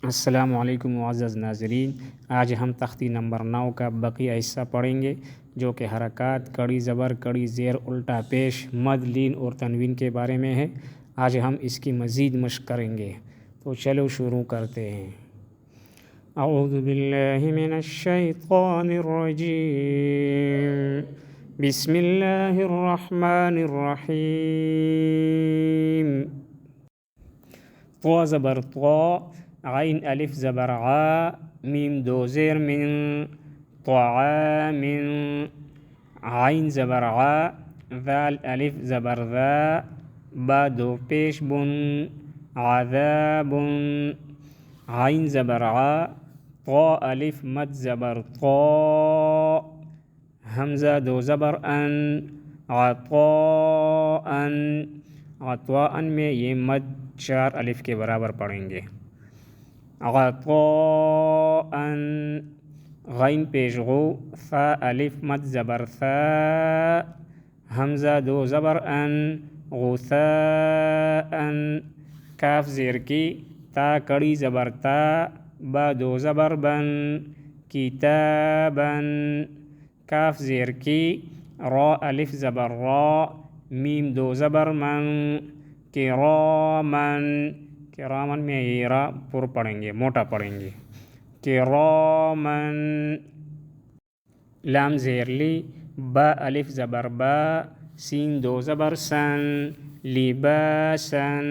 अस्सलामुअलैकुम मुअज़्ज़ज़ नाज़रीन। आज हम तख्ती नंबर 9 का बक़िया हिस्सा पढ़ेंगे जो कि हरकत, कड़ी ज़बर, कड़ी ज़ेर, उल्टा पेश, मद, लीन और तनवीन के बारे में है। आज हम इसकी मज़ीद मश्क़ करेंगे, तो चलो शुरू करते हैं। अऊज़ु बिल्लाहि मिनश शैतानिर रजीम, बिस्मिल्लाहिर रहमानिर रहीम। तो ज़बर तो, आइन अलिफ ज़बर आ, मीम दो ज़ेर मिन, मिन, आइन ज़बर आ, ज़ाल अलिफ ज़बर ज़ा, बा दो पेश बुन, आज़ाबुन, आइन ज़बर आ, तो अलिफ मद ज़बर तो, हमज़ा दो ज़बर अन, अतौअन, अतौअन में ये मद 4 अलिफ के बराबर पढ़ेंगे। अतौअन, गैन पेश गो, सा अलिफ मद ज़बर सा, हमज़ा दो ज़बर अन, गुसाअन, काफ ज़ेर की, ता कड़ी ज़बर ता, बा दो ज़बर बन, किताबन, काफ ज़ेर की, रा अलिफ ज़बर रा, मीम दो ज़बर मन, किरामन, किरामन में ये रा पुर पढ़ेंगे, मोटा पढ़ेंगे। किरामन, लाम ज़ेर ली, बा अलिफ ज़बर बा, सीन दो ज़बर सन, लिबासन,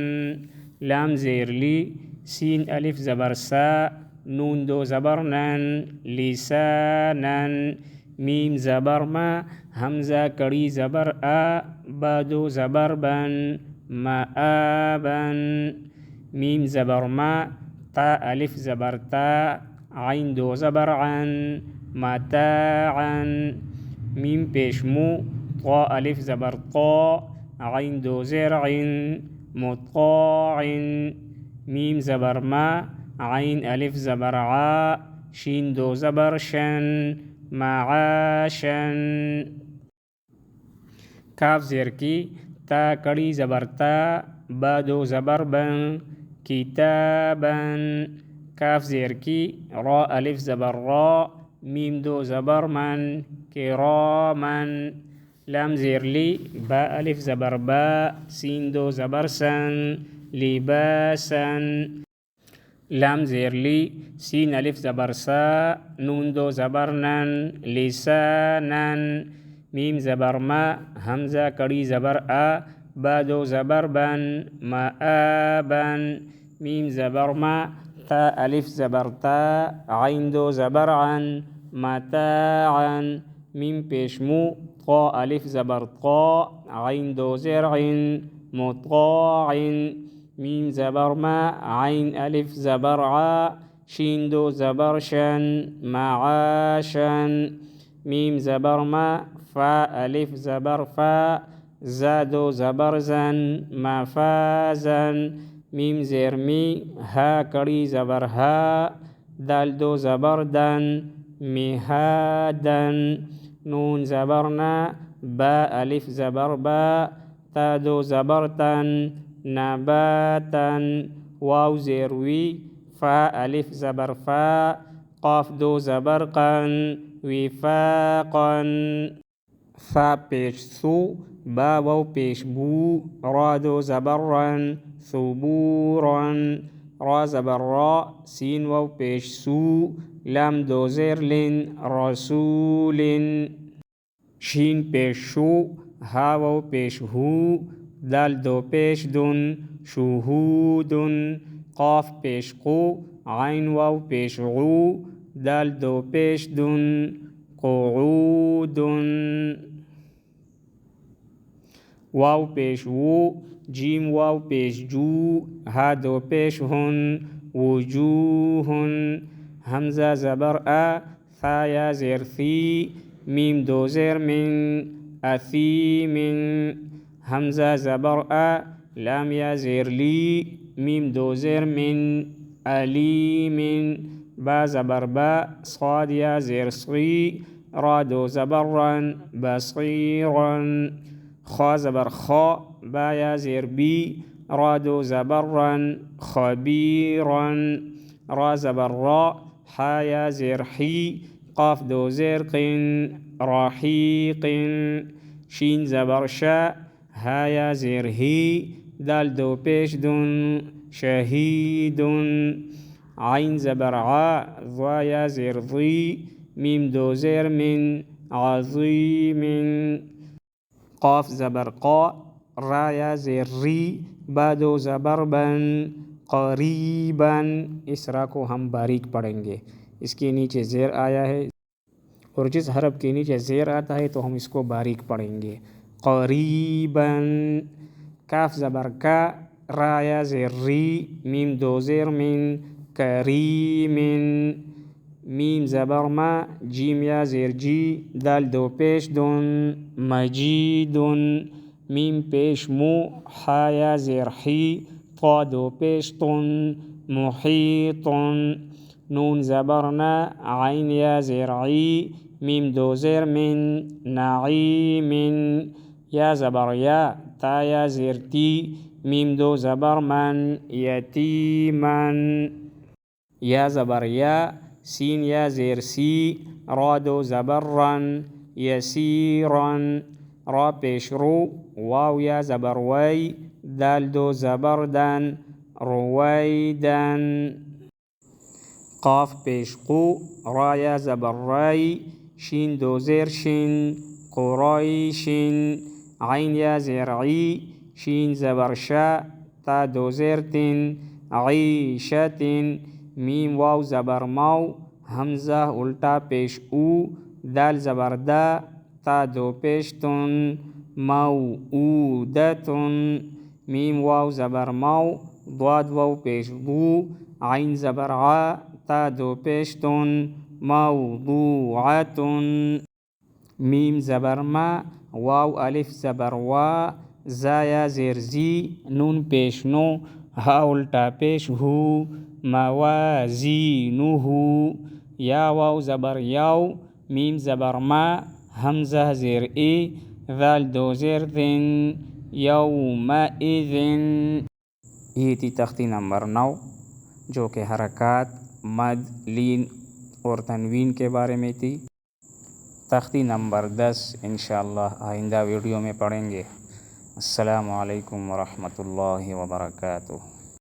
लाम ज़ेर ली, सीन अलिफ ज़बर सा, नून दो ज़बर नन, लिसानन, मीम ज़बर मा, हमज़ा कड़ी ज़बर आ, बा दो ज़बर बन, मआबन, मीम ज़बर मा, ता अलिफ ज़बर ता, आइन दो ज़बर अन, मताअन, मीम पेश मू, तो अलिफ ज़बर तो, आइन दो ज़ेर इन, मुताइन, मीम ज़बर मा, आइन अलिफ ज़बर आ, शीन दो ज़बर शन, माआशन, काफ ज़ेर की, ता कड़ी ज़बर ता, बा दो ज़बर बन, किताबन, काफ ज़ेर की, रा अलिफ ज़बर रा, मीम दो ज़बर मन, किरामन, लाम ज़ेर ली, बा अलिफ ज़बर बा, सीन दो ज़बर सन, लिबासन, लाम ज़ेर ली, सीन अलिफ ज़बर सा, नून दो ज़बर नन, लिसानन, मीम ज़बर मा, हमज़ा कड़ी ज़बर आ, बा दो ज़बर बन, मआबन, मीम ज़बर मा, ता अलिफ ज़बर ता, आइन दो ज़बर अन, मताअन, मीम पेश मू, तो अलिफ ज़बर तो, आइन दो ज़ेर इन, मुताइन, मीम ज़बर मा, आइन अलिफ ज़बर आ, शीन दो ज़बर शन, माआशन, मीम ज़बर मा, फ़ा अलिफ ज़बर फ़ा, ज़ा दो ज़बर ज़न, मफ़ाज़न, मीम ज़ेर मी, हा कड़ी ज़बर हा, दाल दो ज़बर दन, मिहादन, नून ज़बर ना, बा अलिफ ज़बर बा, ता दो ज़बर तन, नबातन, वाव ज़ेर वी, फ़ा अलिफ ज़बर फ़ा, क़ाफ दो ज़बर क़न, विफ़ाक़न, फ़ा पेश सु, बा वाव पेश बू, रा दो ज़बर रन, सुबूरन, रा ज़बर रा, सीन वाव पेश सू, लाम दो ज़ेर लिन, रसूलिन, शीन पेश शू, हा वाव पेश हू, दाल दो पेश दुन, शुहूदुन, क़ाफ पेश qu, आइन वाव पेश गू, दाल दो पेश दुन, क़ुऊदुन, वाव पेश वू, जीम वाव पेश जू, हा दो पेश हुन, वजूहुन, हमज़ा ज़बर आ, था या ज़ेर थी, मीम दो ज़ेर मिन, अथीमिन, हमज़ा ज़बर आ, लाम या ज़ेर ली, मीम दो ज़ेर मिन, अलीमिन, बा ज़बर बा, साद या ज़ेर सी, रा दो ज़बर रन, बसीरन, खा ज़बर खा, बा या ज़ेर बी, रा दो ज़बर रन, खबीरन, را زبر را حا یا زیر حی قاف دو زیر قن رحیق شین زبر شا ها یا زیر هی دال دو پیش دن شهید عین زبر ع ضا یا زیر ضی میم دو زیر من عظیم قاف زبر قا را یا زیر ری با دو زبر بن قریبا इस रा को हम बारीक पढ़ेंगे। इसके नीचे ज़ेर आया है और जिस हरफ के नीचे ज़ेर आता है तो हम इसको बारीक पढ़ेंगे। क़रीबन काफ ज़बर का रा या ज़ेर री मीम दो ज़ेर मिन करीमिन मीम ज़बर मा जीम या ज़ेर जी दाल दो पेश दुन मजीदुन मीम पेश मु हा या ज़ेर ही ता दो पेश तुन मुहीतुन नून ज़बरना आइन या ज़ेर ई मीम दो ज़ेर मिन नाईमिन या ज़बर या ता या ज़ेर ती मीम दो ज़बर मन यतीमन या ज़बर या सीन या ज़ेर सी रा दो ज़बर रन यसीरन रा पेश रो वाव या ज़बर वई दाल दो ज़बर दन رويدن قاف पेश قو را या ज़बर रई शीन दो ज़ेर शिन قريشin عين या ज़ेर ई शीन ज़बर शा ता दो ज़ेर तिन عيشتin मीम वाव ज़बर माउ हमज़ा उल्टा पेश ऊ दाल ज़बर दा ता दो पेश तुन मौऊदतुन मीम वाव ज़बर माउ ضاد वाव पेश दू आइन ज़बर आ ता दो पेश तुन मौदूअतुन मीम ज़बर मा वाव अलिफ ज़बर वा जा या ज़ेर जी नून पेश नो हा उल्टा पेश हु मवाज़ीनुहु या वाव ज़बर याव मीम ज़बर मा हमज़ा ज़ेर ए ذال दो ज़ेर दिन यौमइज़िन। ये थी तख्ती नंबर 9 जो कि हरकत मद लीन और तनवीन के बारे में थी। तख्ती नंबर 10 इंशाअल्लाह आइंदा वीडियो में पढ़ेंगे। अस्सलामु अलैकुम वरहमतुल्लाहि वबरकातुहू।